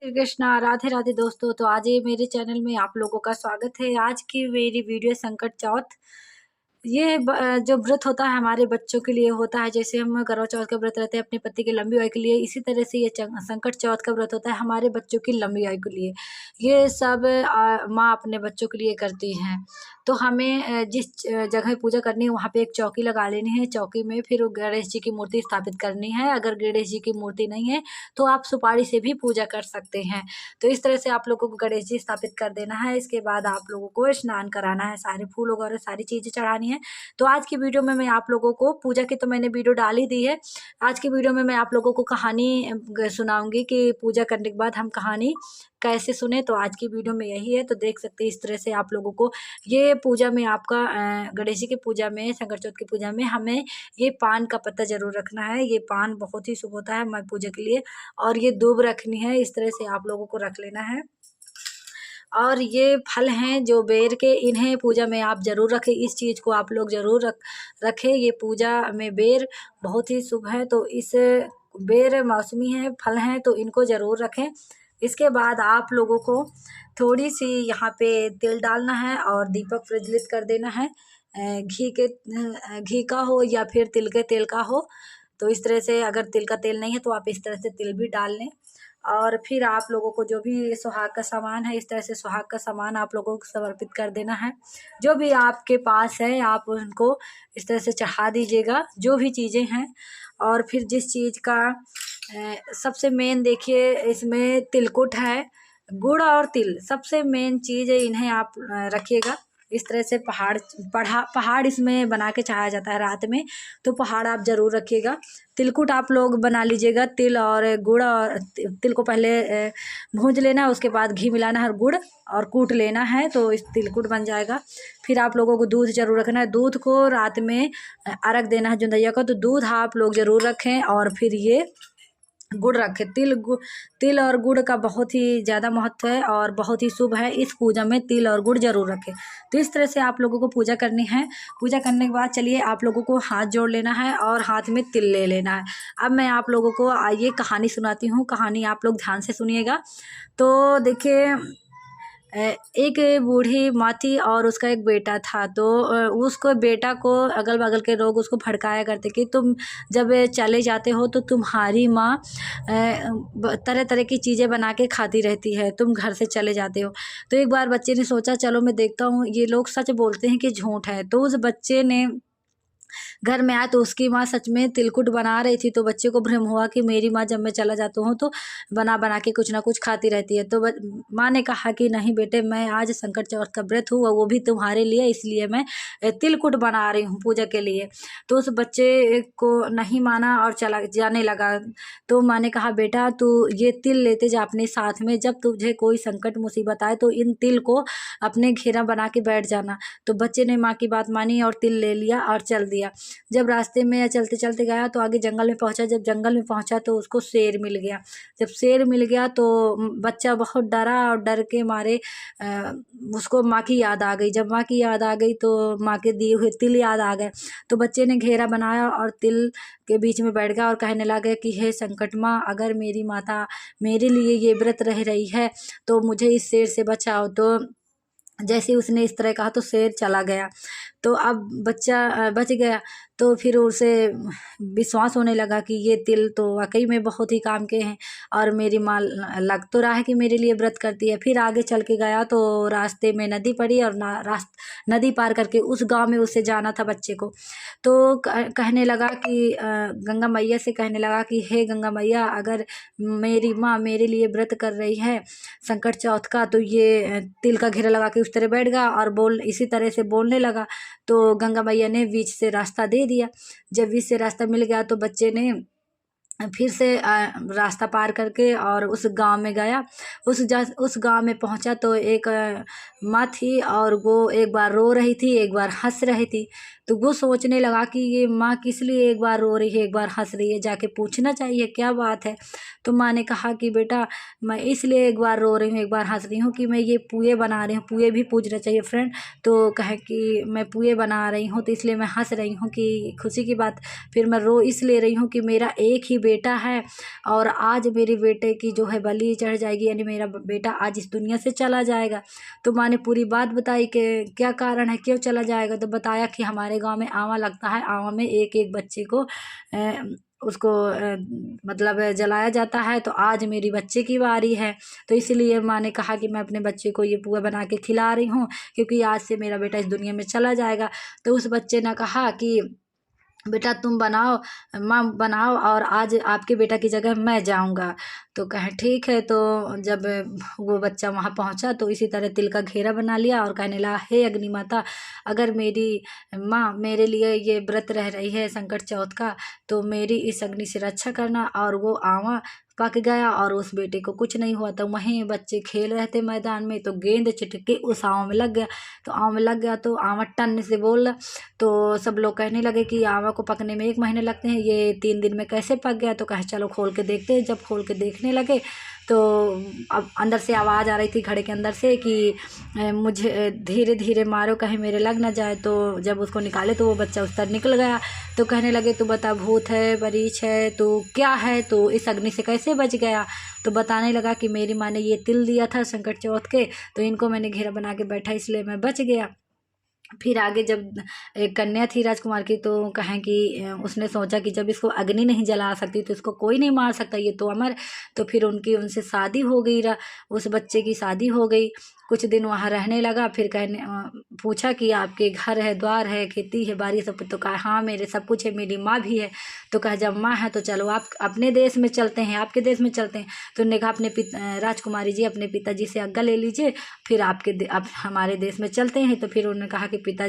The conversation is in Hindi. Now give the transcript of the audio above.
श्री कृष्णा, राधे राधे दोस्तों। तो आज ये मेरे चैनल में आप लोगों का स्वागत है। आज की मेरी वीडियो संकट चौथ। ये जो व्रत होता है हमारे बच्चों के लिए होता है। जैसे हम करवा चौथ का व्रत रहते हैं अपने पति की लंबी आयु के लिए, इसी तरह से ये संकट चौथ का व्रत होता है हमारे बच्चों की लंबी आयु के लिए। ये सब माँ अपने बच्चों के लिए करती हैं। तो हमें जिस जगह पूजा करनी है वहाँ पे एक चौकी लगा लेनी है। चौकी में फिर गणेश जी की मूर्ति स्थापित करनी है। अगर गणेश जी की मूर्ति नहीं है तो आप सुपारी से भी पूजा कर सकते हैं। तो इस तरह से आप लोगों को गणेश जी स्थापित कर देना है। इसके बाद आप लोगों को स्नान कराना है, सारे फूल वगैरह सारी चीज़ें चढ़ानी है। तो आज की वीडियो में मैं आप लोगों को पूजा की तो मैंने वीडियो डाल ही दी है। आज की वीडियो में मैं आप लोगों को कहानी सुनाऊंगी कि पूजा करने के बाद हम कहानी कैसे सुने। तो आज की वीडियो में यही है। तो देख सकते हैं इस तरह से आप लोगों को ये पूजा में आपका गणेश जी की पूजा में, संकट चौथ की पूजा में हमें ये पान का पत्ता जरूर रखना है। ये पान बहुत ही शुभ होता है हमारी पूजा के लिए। और ये दूब रखनी है। इस तरह से आप लोगों को रख लेना है। और ये फल हैं जो बेर के, इन्हें पूजा में आप जरूर रखें। इस चीज़ को आप लोग जरूर रखें। ये पूजा में बेर बहुत ही शुभ है। तो इस बेर मौसमी है, फल हैं, तो इनको जरूर रखें। इसके बाद आप लोगों को थोड़ी सी यहाँ पे तेल डालना है और दीपक प्रज्वलित कर देना है। घी का हो या फिर तिल के तेल का हो। तो इस तरह से अगर तिल का तेल नहीं है तो आप इस तरह से तिल भी डाल लें। और फिर आप लोगों को जो भी सुहाग का सामान है, इस तरह से सुहाग का सामान आप लोगों को समर्पित कर देना है। जो भी आपके पास है आप उनको इस तरह से चढ़ा दीजिएगा, जो भी चीज़ें हैं। और फिर जिस चीज़ का सबसे मेन देखिए इसमें तिलकुट है, गुड़ और तिल सबसे मेन चीज़ है। इन्हें आप रखिएगा। इस तरह से पहाड़ इसमें बना के चढ़ाया जाता है रात में। तो पहाड़ आप ज़रूर रखिएगा। तिलकुट आप लोग बना लीजिएगा। तिल और गुड़, और तिल को पहले भूंज लेना है, उसके बाद घी मिलाना है और गुड़ और कूट लेना है, तो इस तिलकुट बन जाएगा। फिर आप लोगों को दूध जरूर रखना है। दूध को रात में अर्घ देना है जुंदैया को। तो दूध आप लोग ज़रूर रखें। और फिर ये गुड़ रखें। तिल और गुड़ का बहुत ही ज़्यादा महत्व है और बहुत ही शुभ है। इस पूजा में तिल और गुड़ जरूर रखें। तो इस तरह से आप लोगों को पूजा करनी है। पूजा करने के बाद चलिए आप लोगों को हाथ जोड़ लेना है और हाथ में तिल ले लेना है। अब मैं आप लोगों को आइए कहानी सुनाती हूँ। कहानी आप लोग ध्यान से सुनिएगा। तो देखिए एक बूढ़ी माँ थी और उसका एक बेटा था। तो उसको बेटा को अगल बगल के लोग उसको भड़काया करते कि तुम जब चले जाते हो तो तुम्हारी माँ तरह तरह की चीज़ें बना के खाती रहती है, तुम घर से चले जाते हो। तो एक बार बच्चे ने सोचा चलो मैं देखता हूँ ये लोग सच बोलते हैं कि झूठ है। तो उस बच्चे ने घर में आया तो उसकी माँ सच में तिलकुट बना रही थी। तो बच्चे को भ्रम हुआ कि मेरी माँ जब मैं चला जाता हूँ तो बना बना के कुछ ना कुछ खाती रहती है। तो माँ ने कहा कि नहीं बेटे, मैं आज संकट चौथ का व्रत हूँ, वो भी तुम्हारे लिए, इसलिए मैं तिलकुट बना रही हूँ पूजा के लिए। तो उस बच्चे को नहीं माना और चला जाने लगा। तो माँ ने कहा बेटा तू ये तिल लेते जा अपने साथ में, जब तुझे कोई संकट मुसीबत आए तो इन तिल को अपने घेरा बना के बैठ जाना। तो बच्चे ने माँ की बात मानी और तिल ले लिया और चल दिया। जब रास्ते में चलते चलते गया तो आगे जंगल में पहुंचा। जब जंगल में पहुंचा तो उसको शेर मिल गया। जब शेर मिल गया तो बच्चा बहुत डरा और डर के मारे उसको माँ की याद आ गई। जब माँ की याद आ गई तो माँ के दिए हुए तिल याद आ गए। तो बच्चे ने घेरा बनाया और तिल के बीच में बैठ गया और कहने लगा कि हे संकट माँ, अगर मेरी माता मेरे लिए ये व्रत रह रही है तो मुझे इस शेर से बचाओ। तो जैसे उसने इस तरह कहा तो शेर चला गया। तो अब बच्चा बच गया। तो फिर उसे विश्वास होने लगा कि ये तिल तो वाकई में बहुत ही काम के हैं और मेरी माँ लग तो रहा है कि मेरे लिए व्रत करती है। फिर आगे चल के गया तो रास्ते में नदी पड़ी और नदी पार करके उस गांव में उसे जाना था बच्चे को। तो कहने लगा कि गंगा मैया से कहने लगा कि हे गंगा मैया, अगर मेरी माँ मेरे लिए व्रत कर रही है संकट चौथ का तो ये तिल का घेरा लगा के उस तरह बैठ गया और इसी तरह से बोलने लगा। तो गंगा मैया ने बीच से रास्ता दे दिया। जब बीच से रास्ता मिल गया तो बच्चे ने फिर से रास्ता पार करके और उस गांव में गया। उस गांव में पहुंचा तो एक माँ थी और वो एक बार रो रही थी, एक बार हंस रही थी। तो वो सोचने लगा कि ये माँ किस लिए एक बार रो रही है, एक बार हंस रही है, जाके पूछना चाहिए क्या बात है। तो माँ ने कहा कि बेटा मैं इसलिए एक बार रो रही हूँ, एक बार हंस रही हूँ कि मैं ये पुए बना रही हूँ। पुए भी पूजना चाहिए फ्रेंड। तो कहे कि मैं पुए बना रही हूँ तो इसलिए मैं हंस रही हूँ कि खुशी की बात। फिर मैं रो इसलिए रही हूँ कि मेरा एक ही बेटा है और आज मेरे बेटे की जो है बलि चढ़ जाएगी, यानी मेरा बेटा आज इस दुनिया से चला जाएगा। तो माँ ने पूरी बात बताई कि क्या कारण है, क्यों चला जाएगा। तो बताया कि हमारे गांव में आवा लगता है, आवा में एक एक बच्चे को उसको मतलब जलाया जाता है। तो आज मेरी बच्चे की बारी है, तो इसलिए माँ ने कहा कि मैं अपने बच्चे को ये पुआ बना के खिला रही हूँ क्योंकि आज से मेरा बेटा इस दुनिया में चला जाएगा। तो उस बच्चे ने कहा कि बेटा तुम बनाओ, माँ बनाओ और आज आपके बेटा की जगह मैं जाऊंगा। तो कहे ठीक है। तो जब वो बच्चा वहाँ पहुँचा तो इसी तरह तिल का घेरा बना लिया और कहने लगा, हे अग्नि माता, अगर मेरी माँ मेरे लिए ये व्रत रह रही है संकट चौथ का, तो मेरी इस अग्नि से रक्षा करना। और वो आवा पक गया और उस बेटे को कुछ नहीं हुआ। तो वहीं बच्चे खेल रहे थे मैदान में, तो गेंद चिटक के उस आंव में लग गया। तो आंव में लग गया तो आंवा टन से बोल। तो सब लोग कहने लगे कि आंवा को पकने में 1 महीने लगते हैं, ये 3 दिन में कैसे पक गया। तो कहे चलो खोल के देखते हैं। जब खोल के देखने लगे तो अब अंदर से आवाज़ आ रही थी घड़े के अंदर से कि मुझे धीरे धीरे मारो कहीं मेरे लग ना जाए। तो जब उसको निकाले तो वो बच्चा उस तरह निकल गया। तो कहने लगे तू बता, भूत है, बरीछ है, तो क्या है, तो इस अग्नि से कैसे बच गया। तो बताने लगा कि मेरी माँ ने ये तिल दिया था संकट चौथ के, तो इनको मैंने घेरा बना के बैठा इसलिए मैं बच गया। फिर आगे जब एक कन्या थी राजकुमार की, तो कहें कि उसने सोचा कि जब इसको अग्नि नहीं जला सकती तो इसको कोई नहीं मार सकता, ये तो अमर। तो फिर उनकी उनसे शादी हो गई, उस बच्चे की शादी हो गई। कुछ दिन वहाँ रहने लगा। फिर पूछा कि आपके घर है, द्वार है, खेती है, बाड़ी सब। तो कहा हाँ मेरे सब कुछ है, मेरी माँ भी है। तो कहा जब माँ है तो चलो आप अपने देश में चलते हैं, आपके देश में चलते हैं। तो उन्होंने कहा अपने राजकुमारी जी अपने पिताजी से आज्ञा ले लीजिए, फिर आप हमारे देश में चलते हैं। तो फिर उन्होंने कहा कि पिताजी